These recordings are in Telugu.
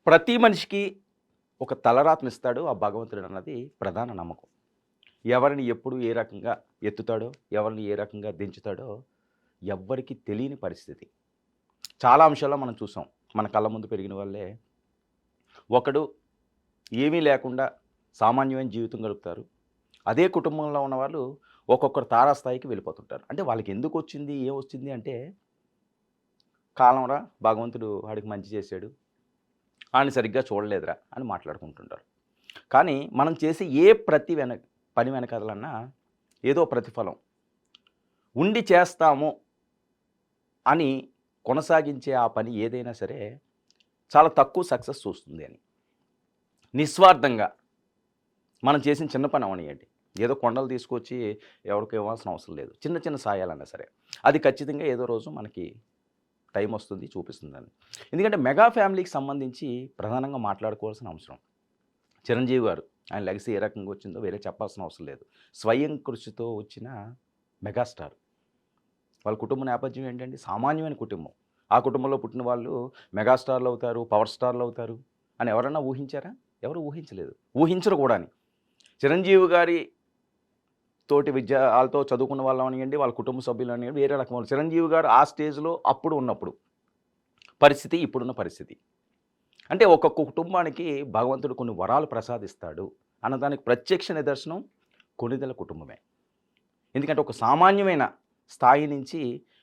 ప్రతి మనిషికి ఒక తలరాతనిస్తాడు ఆ భగవంతుడు అన్నది ప్రధాన నమ్మకం. ఎవరిని ఎప్పుడు ఏ రకంగా ఎత్తుతాడో, ఎవరిని ఏ రకంగా దించుతాడో ఎవ్వరికీ తెలియని పరిస్థితి. చాలా అంశాల్లో మనం చూసాం. మన కళ్ళ ముందు పెరిగిన వాళ్ళే ఒకడు ఏమీ లేకుండా సామాన్యమైన జీవితం గడుపుతారు. అదే కుటుంబంలో ఉన్నవాళ్ళు ఒక్కొక్కరు తారాస్థాయికి వెళ్ళిపోతుంటారు. అంటే వాళ్ళకి ఎందుకొచ్చింది, ఏమొచ్చింది అంటే, కాలంరా భగవంతుడు వాడికి మంచి చేశాడు. ఆడిని సరిగ్గా చూడలేదురా అని మాట్లాడుకుంటుంటారు. కానీ మనం చేసే ఏ పని వెనకాలన్నా ఏదో ప్రతిఫలం ఉండి చేస్తాము అని కొనసాగించే ఆ పని ఏదైనా సరే చాలా తక్కువ సక్సెస్ చూస్తుంది అని. నిస్వార్థంగా మనం చేసిన చిన్న పని అవనియండి, ఏదో కొండలు తీసుకొచ్చి ఎవరికి ఇవ్వాల్సిన అవసరం లేదు. చిన్న చిన్న సాయాలన్నా సరే అది ఖచ్చితంగా ఏదో రోజు మనకి టైం వస్తుంది, చూపిస్తుందని. ఎందుకంటే మెగా ఫ్యామిలీకి సంబంధించి ప్రధానంగా మాట్లాడుకోవాల్సిన అవసరం చిరంజీవి గారు. ఆయన లెగసీ ఏ రకంగా వచ్చిందో వేరే చెప్పాల్సిన అవసరం లేదు. స్వయం కృషితో వచ్చిన మెగాస్టార్. వాళ్ళ కుటుంబ నేపథ్యం ఏంటంటే సామాన్యమైన కుటుంబం. ఆ కుటుంబంలో పుట్టిన వాళ్ళు మెగాస్టార్లు అవుతారు, పవర్ స్టార్లు అవుతారు అని ఎవరన్నా ఊహించారా? ఎవరు ఊహించలేదు, ఊహించరు కూడా. చిరంజీవి గారి తోటి వాళ్ళతో చదువుకున్న వాళ్ళు అనివ్వండి, వాళ్ళ కుటుంబ సభ్యులు అనివ్వండి, వేరే రకం వాళ్ళు. చిరంజీవి గారు ఆ స్టేజ్లో అప్పుడు ఉన్నప్పుడు పరిస్థితి, ఇప్పుడున్న పరిస్థితి. అంటే ఒక్కొక్క కుటుంబానికి భగవంతుడు కొన్ని వరాలు ప్రసాదిస్తాడు అన్నదానికి ప్రత్యక్ష నిదర్శనం కొణిదెల కుటుంబమే. ఎందుకంటే ఒక సామాన్యమైన స్థాయి నుంచి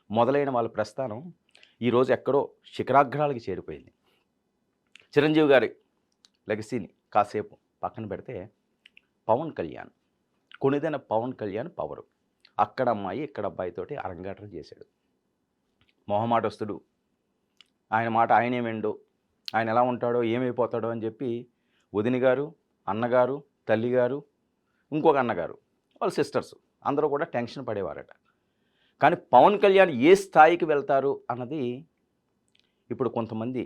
మొదలైన వాళ్ళ ప్రస్థానం ఈరోజు ఎక్కడో శిఖరాగ్రాలకి చేరిపోయింది. చిరంజీవి గారి లెగసీని కాసేపు పక్కన పెడితే పవన్ కళ్యాణ్, కొణిదెన పవన్ కళ్యాణ్ పవరు. అక్కడ అమ్మాయి ఇక్కడ అబ్బాయితోటి అరంగేట్రం చేశాడు. మొహమాటస్తుడు, ఆయన మాట ఆయనే విండు, ఆయన ఎలా ఉంటాడో ఏమైపోతాడో అని చెప్పి వదిన గారు, అన్నగారు, తల్లిగారు, ఇంకొక అన్నగారు, వాళ్ళ సిస్టర్స్ అందరూ కూడా టెన్షన్ పడేవారట. కానీ పవన్ కళ్యాణ్ ఏ స్థాయికి వెళ్తారు అన్నది ఇప్పుడు కొంతమంది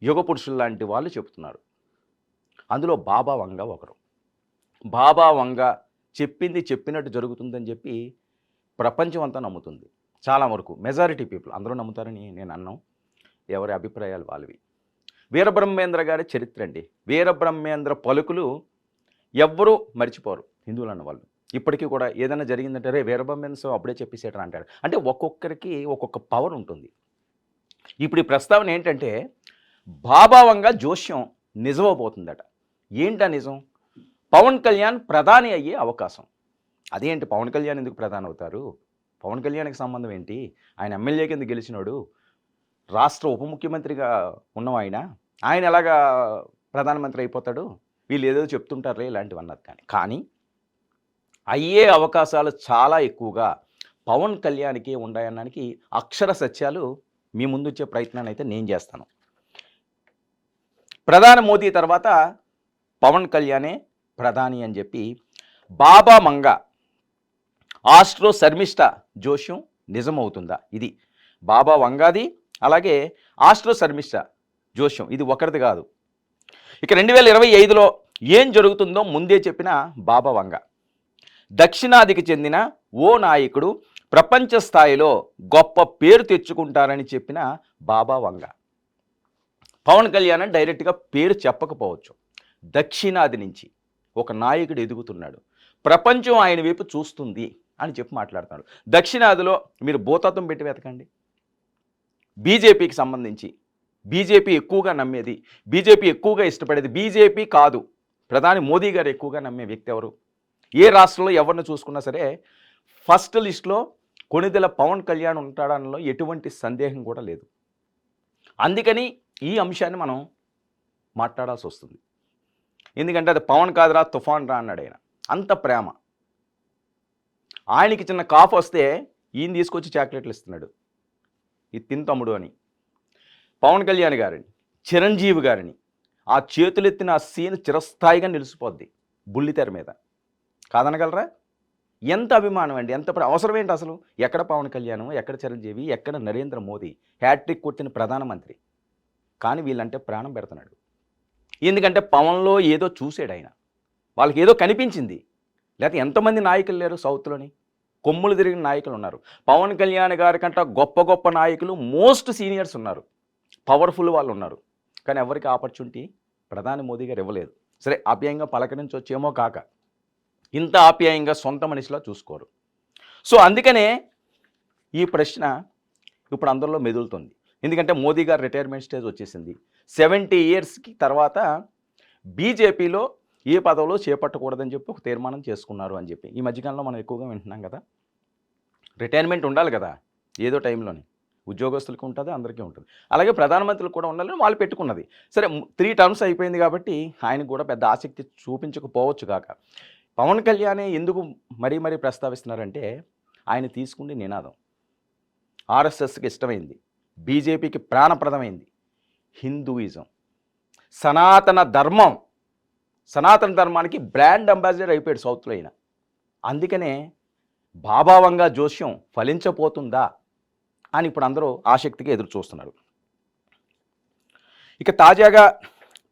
యుగ పురుషులు లాంటి వాళ్ళు చెప్తున్నారు. అందులో బాబా వంగ ఒకరు. బాబా వంగ చెప్పింది చెప్పినట్టు జరుగుతుందని చెప్పి ప్రపంచం అంతా నమ్ముతుంది. చాలా వరకు మెజారిటీ పీపుల్ అందరూ నమ్ముతారని నేను అన్నాం. ఎవరి అభిప్రాయాలు వాళ్ళవి. వీరబ్రహ్మేంద్ర గారి చరిత్ర అండి. వీరబ్రహ్మేంద్ర పలుకులు ఎవ్వరూ మర్చిపోరు హిందువులు అన్న వాళ్ళు. ఇప్పటికీ కూడా ఏదైనా జరిగిందంటే రే వీరబ్రహ్మేంద్ర అప్పుడే చెప్పేసేటరా అంటాడు. అంటే ఒక్కొక్కరికి ఒక్కొక్క పవర్ ఉంటుంది. ఇప్పుడు ఈ ప్రస్తావన ఏంటంటే బాబా వంగ జోస్యం నిజమవబోతుందట. ఏంటా నిజం? పవన్ కళ్యాణ్ ప్రధాని అయ్యే అవకాశం. అదేంటి పవన్ కళ్యాణ్ ఎందుకు ప్రధాని అవుతారు? పవన్ కళ్యాణ్కి సంబంధం ఏంటి? ఆయన ఎమ్మెల్యే కింద గెలిచినాడు, రాష్ట్ర ఉప ముఖ్యమంత్రిగా ఉన్నవాయన, ఆయన ఎలాగా ప్రధానమంత్రి అయిపోతాడు? వీళ్ళు ఏదో చెప్తుంటారులే ఇలాంటివన్నది. కానీ అయ్యే అవకాశాలు చాలా ఎక్కువగా పవన్ కళ్యాణ్కి ఉన్నాయనడానికి అక్షర సత్యాలు మీ ముందు వచ్చే ప్రయత్నాన్ని అయితే నేను చేస్తాను. ప్రధాని మోదీ తర్వాత పవన్ కళ్యాణే ప్రధాని అని చెప్పి బాబా మంగ ఆస్ట్రో శర్మిష్ట జోష్యం నిజమవుతుందా? ఇది బాబా వంగాది, అలాగే ఆస్ట్రో శర్మిష్ట జోష్యం ఇది ఒకరిది కాదు. ఇక 2025లో ఏం జరుగుతుందో ముందే చెప్పిన బాబా వంగ. దక్షిణాదికి చెందిన ఓ నాయకుడు ప్రపంచ స్థాయిలో గొప్ప పేరు తెచ్చుకుంటారని చెప్పిన బాబా వంగ. పవన్ కళ్యాణ్ డైరెక్ట్గా పేరు చెప్పకపోవచ్చు. దక్షిణాది నుంచి ఒక నాయకుడు ఎదుగుతున్నాడు, ప్రపంచం ఆయన వైపు చూస్తుంది అని చెప్పి మాట్లాడుతున్నాడు. దక్షిణాదిలో మీరు భూతత్వం పెట్టి వెతకండి. బీజేపీకి సంబంధించి బీజేపీ ఎక్కువగా నమ్మేది, బీజేపీ ఎక్కువగా ఇష్టపడేది బీజేపీ కాదు, ప్రధాని మోదీ గారు ఎక్కువగా నమ్మే వ్యక్తి ఎవరు? ఏ రాష్ట్రంలో ఎవరిని చూసుకున్నా సరే ఫస్ట్ లిస్ట్లో కొణిదెల పవన్ కళ్యాణ్ ఉంటాడనలో ఎటువంటి సందేహం కూడా లేదు. అందుకని ఈ అంశాన్ని మనం మాట్లాడాల్సి వస్తుంది. ఎందుకంటే అది పవన్ కాదురా తుఫాన్ రా అన్నాడు ఆయన. అంత ప్రేమ. ఆయనకి చిన్న కాఫ్ వస్తే ఈయన తీసుకొచ్చి చాక్లెట్లు ఇస్తున్నాడు, ఇది తిని తమ్ముడు అని. పవన్ కళ్యాణ్ గారిని, చిరంజీవి గారిని ఆ చేతులెత్తిన ఆ సీన్ చిరస్థాయిగా నిలిచిపోద్ది బుల్లితెర మీద. కాదనగలరా? ఎంత అభిమానం అండి, ఎంత అవసరం ఏంటి అసలు? ఎక్కడ పవన్ కళ్యాణ్, ఎక్కడ చిరంజీవి, ఎక్కడ నరేంద్ర మోదీ హ్యాట్రిక్ కొట్టిన ప్రధానమంత్రి. కానీ వీళ్ళంటే ప్రాణం పెడుతున్నాడు. ఎందుకంటే పవన్లో ఏదో చూసాడు ఆయన, వాళ్ళకి ఏదో కనిపించింది. లేకపోతే ఎంతమంది నాయకులు లేరు సౌత్లోని, కొమ్ములు తిరిగిన నాయకులు ఉన్నారు. పవన్ కళ్యాణ్ గారి కంటే గొప్ప గొప్ప నాయకులు మోస్ట్ సీనియర్స్ ఉన్నారు. పవర్ఫుల్ వాళ్ళు ఉన్నారు. కానీ ఎవరికి ఆపర్చునిటీ ప్రధాని మోదీ గారు ఇవ్వలేదు. సరే ఆప్యాయంగా పలకరించొచ్చేమో కాక ఇంత ఆప్యాయంగా సొంత మనిషిలా చూసుకోరు. సో అందుకనే ఈ ప్రశ్న ఇప్పుడు అందరిలో మెదులుతుంది. ఎందుకంటే మోదీ గారు రిటైర్మెంట్ స్టేజ్ వచ్చేసింది. 70 ఇయర్స్కి తర్వాత బీజేపీలో ఏ పదవిలో చేపట్టకూడదని చెప్పి ఒక తీర్మానం చేసుకున్నారు అని చెప్పి ఈ మధ్యకాలంలో మనం ఎక్కువగా వింటున్నాం కదా. రిటైర్మెంట్ ఉండాలి కదా ఏదో టైంలోని. ఉద్యోగస్తులకి ఉంటుంది, అందరికీ ఉంటుంది. అలాగే ప్రధానమంత్రులు కూడా ఉండాలని వాళ్ళు పెట్టుకున్నది. సరే 3 టర్మ్స్ అయిపోయింది కాబట్టి ఆయనకు కూడా పెద్ద ఆసక్తి చూపించకపోవచ్చు కాక. పవన్ కళ్యాణ్ ఎందుకు మరీ ప్రస్తావిస్తున్నారంటే ఆయన తీసుకునే నినాదం ఆర్ఎస్ఎస్కి ఇష్టమైంది, బీజేపీకి ప్రాణప్రదమైంది హిందూయిజం, సనాతన ధర్మానికి బ్రాండ్ అంబాసిడర్ అయిపోయాడు సౌత్లో అయినా. అందుకనే బాబా వంగా జోస్యం ఫలించబోతుందా అని ఇప్పుడు అందరూ ఆసక్తిగా ఎదురు చూస్తున్నారు. ఇక తాజాగా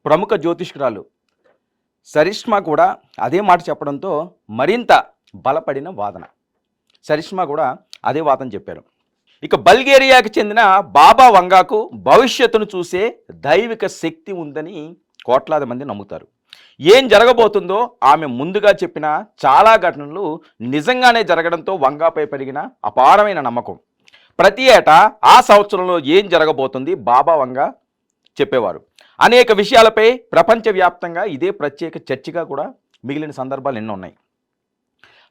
ప్రముఖ జ్యోతిష్కురాలు సరిష్మా కూడా అదే మాట చెప్పడంతో మరింత బలపడిన వాదన. సరిష్మా కూడా అదే వాదన చెప్పారు. ఇక బల్గేరియాకి చెందిన బాబా వంగాకు భవిష్యత్తును చూసే దైవిక శక్తి ఉందని కోట్లాది మంది నమ్ముతారు. ఏం జరగబోతుందో ఆమె ముందుగా చెప్పిన చాలా ఘటనలు నిజంగానే జరగడంతో వంగాపై పెరిగిన అపారమైన నమ్మకం. ప్రతి ఏటా ఆ సంవత్సరంలో ఏం జరగబోతుంది బాబా వంగా చెప్పేవారు. అనేక విషయాలపై ప్రపంచవ్యాప్తంగా ఇదే ప్రత్యేక చర్చగా కూడా మిగిలిన సందర్భాలు ఎన్నో ఉన్నాయి.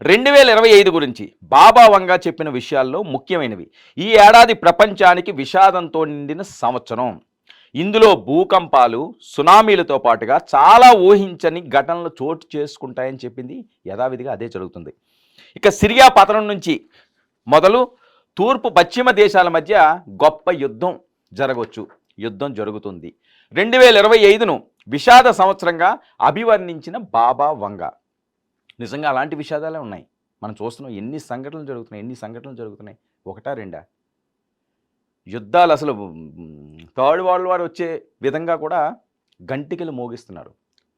2025 గురించి బాబా వంగా చెప్పిన విషయాల్లో ముఖ్యమైనవి. ఈ ఏడాది ప్రపంచానికి విషాదంతో నిండిన సంవత్సరం. ఇందులో భూకంపాలు, సునామీలతో పాటుగా చాలా ఊహించని ఘటనలు చోటు చేసుకుంటాయని చెప్పింది. యథావిధిగా అదే జరుగుతుంది. ఇక సిరియా పతనం నుంచి మొదలు తూర్పు పశ్చిమ దేశాల మధ్య గొప్ప యుద్ధం జరగవచ్చు, యుద్ధం జరుగుతుంది. 2025ను విషాద సంవత్సరంగా అభివర్ణించిన బాబా వంగా. నిజంగా అలాంటి విషాదాలే ఉన్నాయి. మనం చూస్తున్నాం ఎన్ని సంఘటనలు జరుగుతున్నాయి. ఒకటా రెండా? యుద్ధాలు అసలు థర్డ్ వరల్డ్ వార్ వచ్చే విధంగా కూడా గంటికలు మోగిస్తున్నారు,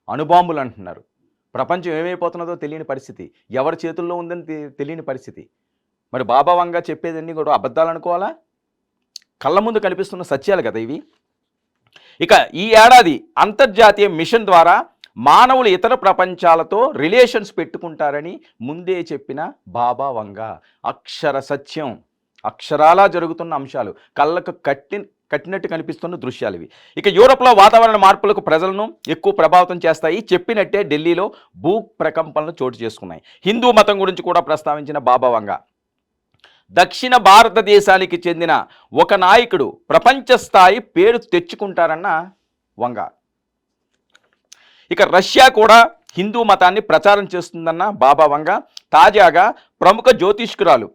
అణుబాంబులు అంటున్నారు. ప్రపంచం ఏమైపోతున్నదో తెలియని పరిస్థితి, ఎవరి చేతుల్లో ఉందని తెలియని పరిస్థితి. మరి బాబా వంగా చెప్పేదన్నీ కూడా అబద్ధాలు అనుకోవాలా? కళ్ళ ముందు కనిపిస్తున్న సత్యాలు కదా ఇవి. ఇక ఈ ఏడాది అంతర్జాతీయ మిషన్ ద్వారా మానవులు ఇతర ప్రపంచాలతో రిలేషన్స్ పెట్టుకుంటారని ముందే చెప్పిన బాబా వంగా అక్షర సత్యం, అక్షరాలా జరుగుతున్న అంశాలు, కళ్ళకు కట్టినట్టు కనిపిస్తున్న దృశ్యాలు ఇవి. ఇక యూరోప్లో వాతావరణ మార్పులకు ప్రజలను ఎక్కువ ప్రభావితం చేస్తాయి. చెప్పినట్టే ఢిల్లీలో భూ ప్రకంపనలు చోటు చేసుకున్నాయి. హిందూ మతం గురించి కూడా ప్రస్తావించిన బాబా వంగా దక్షిణ భారతదేశానికి చెందిన ఒక నాయకుడు ప్రపంచ స్థాయి పేరు తెచ్చుకుంటారన్న వంగా. ఇక రష్యా కూడా హిందూ మతాన్ని ప్రచారం చేస్తుందన్న బాబా వంగా. తాజాగా ప్రముఖ జ్యోతిష్కురాలు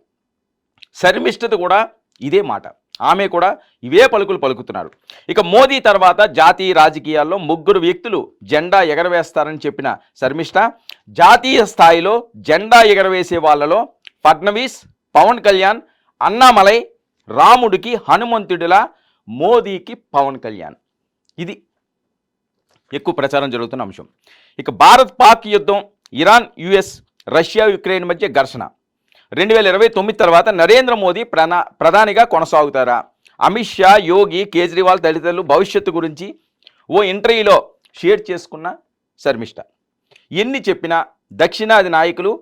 శర్మిష్ఠత కూడా ఇదే మాట, ఆమె కూడా ఇవే పలుకులు పలుకుతున్నారు. ఇక మోదీ తర్వాత జాతీయ రాజకీయాల్లో 3 వ్యక్తులు జెండా ఎగరవేస్తారని చెప్పిన శర్మిష్ఠ జాతీయ స్థాయిలో జెండా ఎగరవేసే వాళ్ళలో ఫడ్నవీస్, పవన్ కళ్యాణ్, అన్నామలై, రాముడికి హనుమంతుడిలా మోదీకి పవన్ కళ్యాణ్, ఇది ఎక్కువ ప్రచారం జరుగుతున్న అంశం. ఇక భారత్ పాక్ యుద్ధం, ఇరాన్, యుఎస్, రష్యా, యుక్రెయిన్ మధ్య ఘర్షణ. 2029 తర్వాత నరేంద్ర మోదీ ప్రధానిగా కొనసాగుతారా? అమిత్ షా, యోగి, కేజ్రీవాల్ తదితరులు భవిష్యత్తు గురించి ఓ ఇంటర్వ్యూలో షేర్ చేసుకున్న శర్మిష్ఠ. ఎన్ని చెప్పినా దక్షిణాది నాయకులు,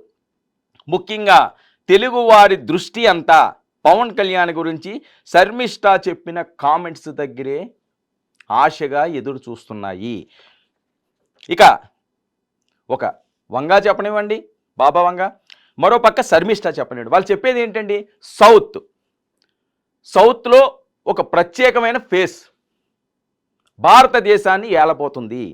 ముఖ్యంగా తెలుగువారి దృష్టి అంతా పవన్ కళ్యాణ్ గురించి శర్మిష్ఠ చెప్పిన కామెంట్స్ దగ్గరే ఆశగా ఎదురు చూస్తున్నాయి. ఇక ఒక వంగా చెప్పనివ్వండి బాబా వంగా, మరో పక్క శర్మిష్ఠ చెప్పనివ్వండి. వాళ్ళు చెప్పేది ఏంటండి? సౌత్లో ఒక ప్రత్యేకమైన ఫేస్ భారతదేశాన్ని ఏలపోతుంది,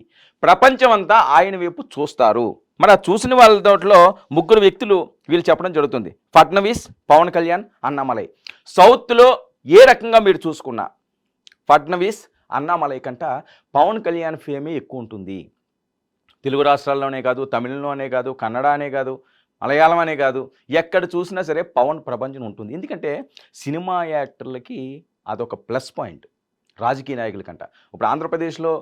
ప్రపంచం అంతా ఆయన వైపు చూస్తారు. మరి ఆ చూసిన వాళ్ళ దాంట్లో 3 వ్యక్తులు వీళ్ళు చెప్పడం జరుగుతుంది. ఫడ్నవీస్, పవన్ కళ్యాణ్, అన్నామలై. సౌత్లో ఏ రకంగా మీరు చూసుకున్నా ఫడ్నవీస్, అన్నామలై కంట పవన్ కళ్యాణ్ ఫేమే ఎక్కువ ఉంటుంది. తెలుగు రాష్ట్రాల్లోనే కాదు, తమిళంలోనే కాదు, కన్నడ అనే కాదు, మలయాళం అనే కాదు, ఎక్కడ చూసినా సరే పవన్ ప్రపంచం ఉంటుంది. ఎందుకంటే సినిమా యాక్టర్లకి అదొక ప్లస్ పాయింట్ రాజకీయ నాయకుల కంట. ఇప్పుడు ఆంధ్రప్రదేశ్లో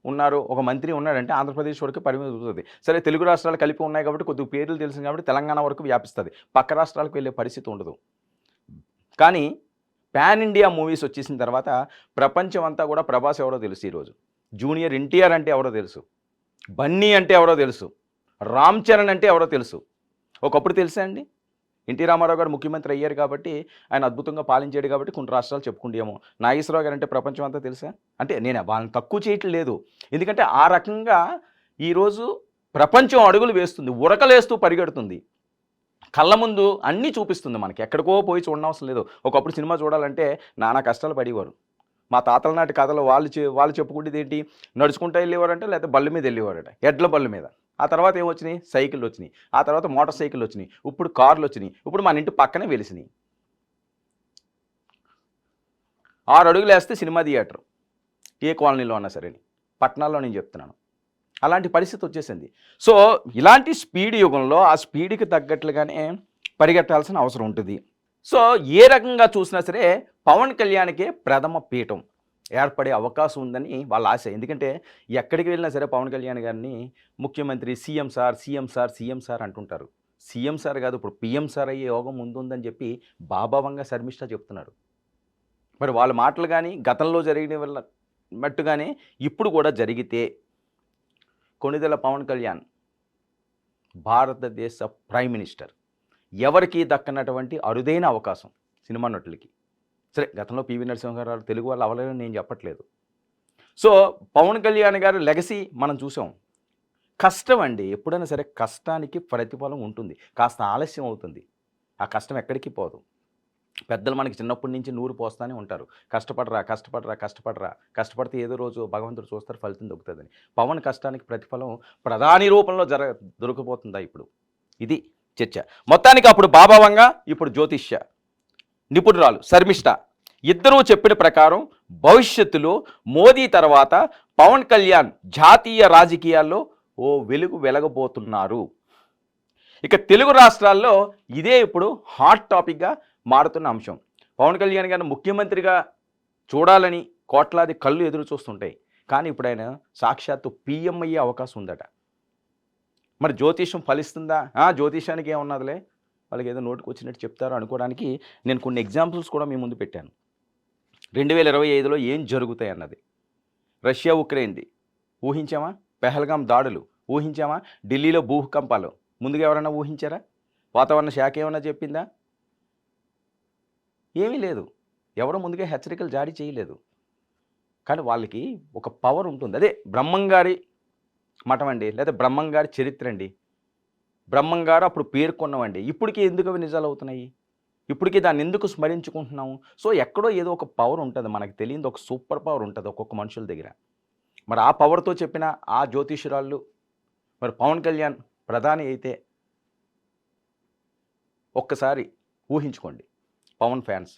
ఉన్నారు, ఒక మంత్రి ఉన్నాడంటే ఆంధ్రప్రదేశ్ వరకు పరిమితి అవుతుంది. సరే తెలుగు రాష్ట్రాలు కలిపి ఉన్నాయి కాబట్టి కొద్దిగా పేర్లు తెలిసింది కాబట్టి తెలంగాణ వరకు వ్యాపిస్తుంది, పక్క రాష్ట్రాలకు వెళ్ళే పరిస్థితి ఉండదు. కానీ పాన్ ఇండియా మూవీస్ వచ్చేసిన తర్వాత ప్రపంచం అంతా కూడా ప్రభాస్ ఎవరో తెలుసు ఈరోజు. జూనియర్ ఎన్టీఆర్ అంటే ఎవరో తెలుసు. బన్నీ అంటే ఎవరో తెలుసు. రామ్ చరణ్ అంటే ఎవరో తెలుసు. ఒకప్పుడు తెలుసా అండి? ఎన్టీ రామారావు గారు ముఖ్యమంత్రి అయ్యారు కాబట్టి, ఆయన అద్భుతంగా పాలించాడు కాబట్టి కొన్ని రాష్ట్రాలు చెప్పుకుంటామో. నాగేశ్వరరావు గారు అంటే ప్రపంచం అంతా తెలుసా? అంటే నేను వాళ్ళని తక్కువ చేయట్లేదు. ఎందుకంటే ఆ రకంగా ఈరోజు ప్రపంచం అడుగులు వేస్తుంది. ఉరకలేస్తూ పరిగెడుతుంది. కళ్ళ ముందు అన్నీ చూపిస్తుంది మనకి. ఎక్కడికో పోయి చూడనవసరం లేదు. ఒకప్పుడు సినిమా చూడాలంటే నానా కష్టాలు పడేవారు. మా తాతల నాటి కథలు వాళ్ళు చెప్పుకుంటేది ఏంటి? నడుచుకుంటూ వెళ్ళేవారంట, లేకపోతే బళ్ళ మీద వెళ్ళేవారట. ఎడ్ల బళ్ళ మీద. ఆ తర్వాత ఏమొచ్చినాయి? సైకిళ్ళు వచ్చినాయి. ఆ తర్వాత మోటార్ సైకిళ్ళు వచ్చినాయి. ఇప్పుడు కార్లు వచ్చినాయి. ఇప్పుడు మన ఇంటి పక్కనే వెలిసినాయి. 6 అడుగులు వేస్తే సినిమా థియేటర్. ఏ కాలనీలో అన్నా సరే. పట్టణాల్లో నేను చెప్తున్నాను. అలాంటి పరిస్థితి వచ్చేసింది. సో ఇలాంటి స్పీడ్ యుగంలో ఆ స్పీడ్కి తగ్గట్లుగానే పరిగెట్టాల్సిన అవసరం ఉంటుంది. సో ఏ రకంగా చూసినా సరే పవన్ కళ్యాణ్కే ప్రథమ పీఠం ఏర్పడే అవకాశం ఉందని వాళ్ళ ఆశ. ఎందుకంటే ఎక్కడికి వెళ్ళినా సరే పవన్ కళ్యాణ్ గారిని ముఖ్యమంత్రి CM sir, CM sir, CM sir అంటుంటారు. సీఎం సార్ కాదు, ఇప్పుడు పీఎం సార్ అయ్యే యోగం ముందుందని చెప్పి బాబావంగా శర్మిష్ఠ చెప్తున్నారు. మరి వాళ్ళ మాటలు కానీ గతంలో జరిగిన వల్ల మట్టుగానే ఇప్పుడు కూడా జరిగితే కొణిదెల పవన్ కళ్యాణ్ భారతదేశ ప్రైమ్ మినిస్టర్ ఎవరికి దక్కనటువంటి అరుదైన అవకాశం సినిమా నటులకి. సరే గతంలో పివి నరసింహారావు తెలుగు వాళ్ళు అవ్వలేదని నేను చెప్పట్లేదు. సో పవన్ కళ్యాణ్ గారు లెగసీ మనం చూసాం. కష్టం అండి, ఎప్పుడైనా సరే కష్టానికి ప్రతిఫలం ఉంటుంది. కాస్త ఆలస్యం అవుతుంది, ఆ కష్టం ఎక్కడికి పోదు. పెద్దలు మనకి చిన్నప్పటి నుంచి నూరు పోస్తానే ఉంటారు. కష్టపడరా కష్టపడరా కష్టపడరా, కష్టపడితే ఏదో రోజు భగవంతుడు చూస్తారు, ఫలితం దొరుకుతుందని. పవన్ కష్టానికి ప్రతిఫలం ప్రధాని రూపంలో దొరికిపోతుందా ఇప్పుడు? ఇది చర్చ. మొత్తానికి అప్పుడు బాబావంగా, ఇప్పుడు జ్యోతిష్య నిపుణురాలు శర్మిష్ఠ ఇద్దరూ చెప్పిన ప్రకారం భవిష్యత్తులో మోదీ తర్వాత పవన్ కళ్యాణ్ జాతీయ రాజకీయాల్లో ఓ వెలుగు వెలగబోతున్నారు. ఇక తెలుగు రాష్ట్రాల్లో ఇదే ఇప్పుడు హాట్ టాపిక్గా మారుతున్న అంశం. పవన్ కళ్యాణ్ గారిని ముఖ్యమంత్రిగా చూడాలని కోట్లాది కళ్ళు ఎదురు చూస్తుంటాయి. కానీ ఇప్పుడు ఆయన సాక్షాత్తు పీఎం అయ్యే అవకాశం ఉందట. మరి జ్యోతిష్యం ఫలిస్తుందా? జ్యోతిష్యానికి ఏమున్నదిలే, వాళ్ళకి ఏదో నోటికి వచ్చినట్టు చెప్తారు అనుకోవడానికి నేను కొన్ని ఎగ్జాంపుల్స్ కూడా మీ ముందు పెట్టాను. 2025లో ఏం జరుగుతాయి అన్నది. రష్యా ఉక్రెయిన్ది ఊహించామా? పెహల్గాం దాడులు ఊహించామా? ఢిల్లీలో భూకంపాలు ముందుగా ఎవరైనా ఊహించారా? వాతావరణ శాఖ ఏమన్నా చెప్పిందా? ఏమీ లేదు. ఎవరో ముందుగా హెచ్చరికలు జారీ చేయలేదు. కానీ వాళ్ళకి ఒక పవర్ ఉంటుంది. అదే బ్రహ్మంగారి మఠం అండి, లేదా బ్రహ్మంగారి చరిత్ర అండి. బ్రహ్మంగారు అప్పుడు పేర్కొన్నవండి. ఇప్పటికీ ఎందుకు అవి నిజాలు అవుతున్నాయి? ఇప్పటికీ దాన్ని ఎందుకు స్మరించుకుంటున్నాము? సో ఎక్కడో ఏదో ఒక పవర్ ఉంటుంది, మనకు తెలియదు. ఒక సూపర్ పవర్ ఉంటుంది ఒక్కొక్క మనుషుల దగ్గర. మరి ఆ పవర్తో చెప్పిన ఆ జ్యోతిష్యురాళ్ళు మరి పవన్ కళ్యాణ్ ప్రధాని అయితే ఒక్కసారి ఊహించుకోండి పవన్ ఫ్యాన్స్.